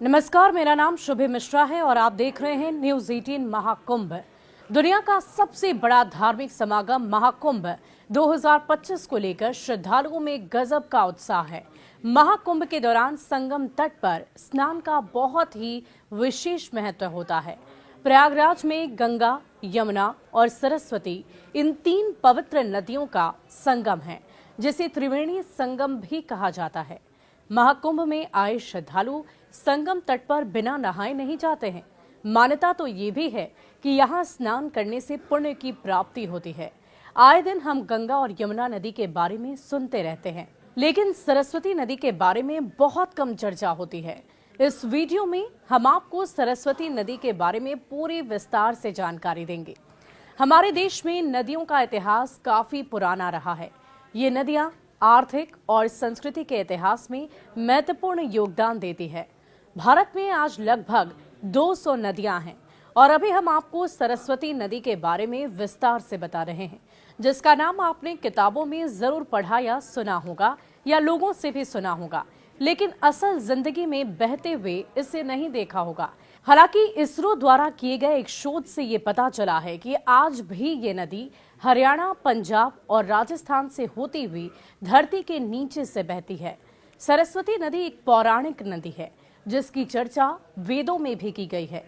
नमस्कार, मेरा नाम शुभे मिश्रा है और आप देख रहे हैं न्यूज 18 महाकुंभ। दुनिया का सबसे बड़ा धार्मिक समागम महाकुंभ 2025 को लेकर श्रद्धालुओं में गजब का उत्साह है। महाकुंभ के दौरान संगम तट पर स्नान का बहुत ही विशेष महत्व होता है। प्रयागराज में गंगा, यमुना और सरस्वती इन तीन पवित्र नदियों का संगम है, जिसे त्रिवेणी संगम भी कहा जाता है। महाकुंभ में आए श्रद्धालु संगम तट पर बिना नहाए नहीं जाते हैं। मान्यता तो ये भी है कि यहाँ स्नान करने से पुण्य की प्राप्ति होती है। आए दिन हम गंगा और यमुना नदी के बारे में सुनते रहते हैं, लेकिन सरस्वती नदी के बारे में बहुत कम चर्चा होती है। इस वीडियो में हम आपको सरस्वती नदी के बारे में पूरी विस्तार से जानकारी देंगे। हमारे देश में नदियों का इतिहास काफी पुराना रहा है। ये नदियां आर्थिक और संस्कृति के इतिहास में महत्वपूर्ण योगदान देती है। भारत में आज लगभग 200 नदियां हैं और अभी हम आपको सरस्वती नदी के बारे में विस्तार से बता रहे हैं, जिसका नाम आपने किताबों में जरूर पढ़ा या सुना होगा या लोगों से भी सुना होगा, लेकिन असल जिंदगी में बहते हुए इसे नहीं देखा होगा। हालांकि इसरो द्वारा किए गए एक शोध से ये पता चला है कि आज भी ये नदी हरियाणा, पंजाब और राजस्थान से होती हुई धरती के नीचे से बहती है। सरस्वती नदी एक पौराणिक नदी है, जिसकी चर्चा वेदों में भी की गई है।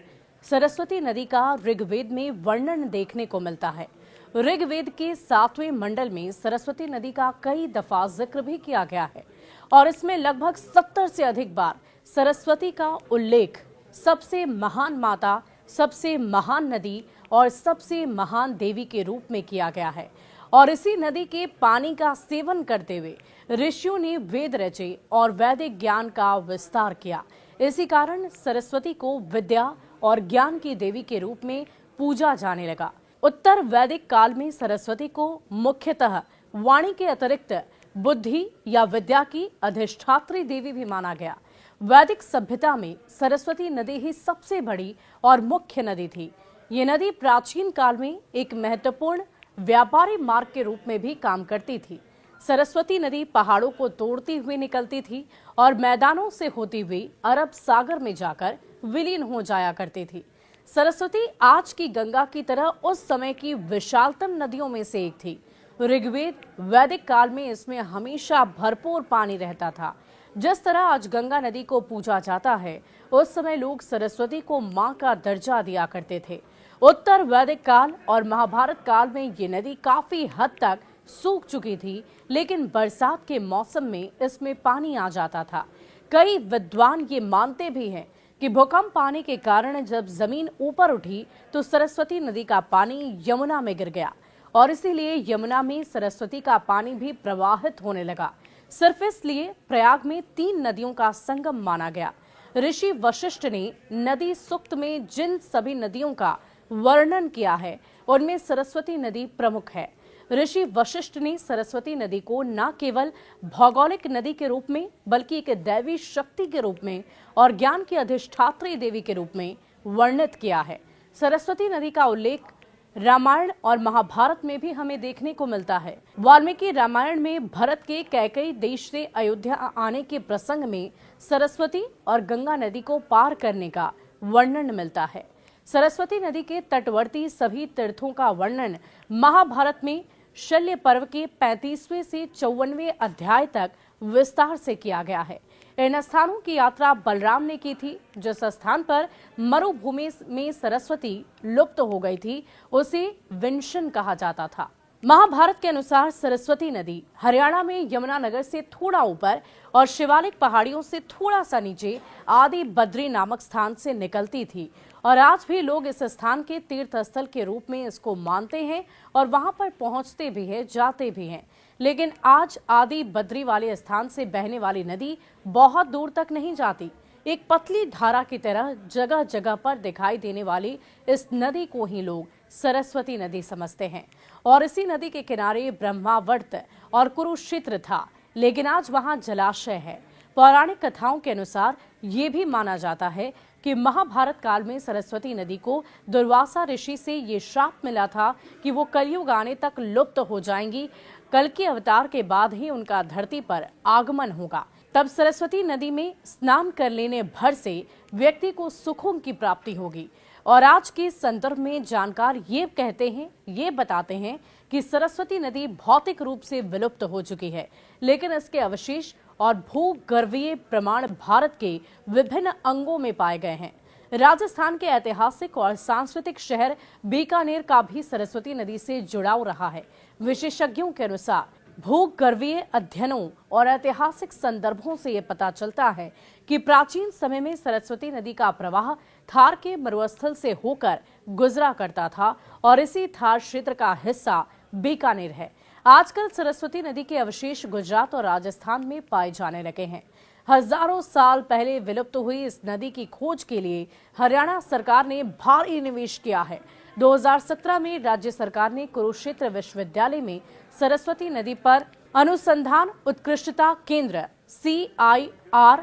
सरस्वती नदी का ऋग्वेद में वर्णन देखने को मिलता है। ऋग्वेद के 7वें मंडल में सरस्वती नदी का कई दफा जिक्र भी किया गया है और इसमें लगभग 70 से अधिक बार सरस्वती का उल्लेख सबसे महान माता, सबसे महान नदी और सबसे महान देवी के रूप में किया गया है। और इसी नदी के पानी का सेवन करते हुए ऋषियों ने वेद रचे और वैदिक ज्ञान का विस्तार किया। इसी कारण सरस्वती को विद्या और ज्ञान की देवी के रूप में पूजा जाने लगा। उत्तर वैदिक काल में सरस्वती को मुख्यतः वाणी के अतिरिक्त बुद्धि या विद्या की अधिष्ठात्री देवी भी माना गया। वैदिक सभ्यता में सरस्वती नदी ही सबसे बड़ी और मुख्य नदी थी। ये नदी प्राचीन काल में एक महत्वपूर्ण व्यापारी मार्ग के रूप में भी काम करती थी। सरस्वती नदी पहाड़ों को तोड़ती हुई निकलती थी और मैदानों से होती हुई अरब सागर में जाकर विलीन हो जाया करती थी। सरस्वती आज की गंगा की तरह उस समय की विशालतम नदियों में से एक थी। ऋग्वेद वैदिक काल में इसमें हमेशा भरपूर पानी रहता था। जिस तरह आज गंगा नदी को पूजा जाता है, उस समय लोग सरस्वती को मां का दर्जा दिया करते थे। उत्तर वैदिक काल और महाभारत काल में ये नदी काफी हद तक सूख चुकी थी, लेकिन बरसात के मौसम में इसमें पानी आ जाता था। कई विद्वान ये मानते भी हैं कि भूकंप आने के कारण जब जमीन ऊपर उठी तो सरस्वती नदी का पानी यमुना में गिर गया और इसीलिए यमुना में सरस्वती का पानी भी प्रवाहित होने लगा। सिर्फ इसलिए प्रयाग में 3 नदियों का संगम माना गया। ऋषि वशिष्ठ ने नदी सूक्त में जिन सभी नदियों का वर्णन किया है, उनमें सरस्वती नदी प्रमुख है। ऋषि वशिष्ठ ने सरस्वती नदी को न केवल भौगोलिक नदी के रूप में, बल्कि एक दैवी शक्ति के रूप में और ज्ञान की अधिष्ठात्री देवी के रूप में वर्णित किया है। सरस्वती नदी का उल्लेख रामायण और महाभारत में भी हमें देखने को मिलता है। वाल्मीकि रामायण में भरत के कैकेयी देश से अयोध्या आने के प्रसंग में सरस्वती और गंगा नदी को पार करने का वर्णन मिलता है। सरस्वती नदी के तटवर्ती सभी तीर्थों का वर्णन महाभारत में शल्य पर्व के 35वें से 54वें अध्याय तक विस्तार से किया गया है। इन स्थानों की यात्रा बलराम ने की थी। जिस स्थान पर मरुभूमि में सरस्वती लुप्त हो गई थी, उसे विंशन कहा जाता था। महाभारत के अनुसार सरस्वती नदी हरियाणा में यमुनानगर से थोड़ा ऊपर और शिवालिक पहाड़ियों से थोड़ा सा नीचे आदि बद्री नामक स्थान से निकलती थी और आज भी लोग इस स्थान के तीर्थ स्थल के रूप में इसको मानते हैं और वहां पर पहुंचते भी हैं, जाते भी हैं। लेकिन आज आदि बद्री वाले स्थान से बहने वाली नदी बहुत दूर तक नहीं जाती। एक पतली धारा की तरह जगह जगह पर दिखाई देने वाली इस नदी को ही लोग सरस्वती नदी समझते हैं और इसी नदी के किनारे ब्रह्मावर्त और कुरुक्षेत्र था, लेकिन आज वहां जलाशय है। पौराणिक कथाओं के अनुसार ये भी माना जाता है कि महाभारत काल में सरस्वती नदी को दुर्वासा ऋषि से ये श्राप मिला था कि वो कलयुग आने तक लुप्त हो जाएंगी। कल के अवतार के बाद ही उनका धरती पर आगमन होगा। तब सरस्वती नदी में स्नान कर लेने भर से व्यक्ति को सुखों की प्राप्ति होगी। और आज के संदर्भ में जानकार ये बताते हैं कि सरस्वती नदी भौतिक रूप से विलुप्त हो चुकी है, लेकिन इसके अवशेष और भूगर्भीय प्रमाण भारत के विभिन्न अंगों में पाए गए हैं। राजस्थान के ऐतिहासिक और सांस्कृतिक शहर बीकानेर का भी सरस्वती नदी से जुड़ाव रहा है। विशेषज्ञों के अनुसार भूगर्भीय अध्ययनों और ऐतिहासिक संदर्भों से ये पता चलता है कि प्राचीन समय में सरस्वती नदी का प्रवाह थार के मरुस्थल से होकर गुजरा करता था और इसी थार क्षेत्र का हिस्सा बीकानेर है। आजकल सरस्वती नदी के अवशेष गुजरात और राजस्थान में पाए जाने लगे हैं। हजारों साल पहले विलुप्त हुई इस नदी की खोज के लिए हरियाणा सरकार ने भारी निवेश किया है। 2017 में राज्य सरकार ने कुरुक्षेत्र विश्वविद्यालय में सरस्वती नदी पर अनुसंधान उत्कृष्टता केंद्र CIRSR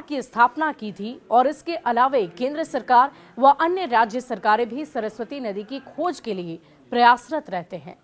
की स्थापना की थी और इसके अलावे केंद्र सरकार व अन्य राज्य सरकारें भी सरस्वती नदी की खोज के लिए प्रयासरत रहते हैं।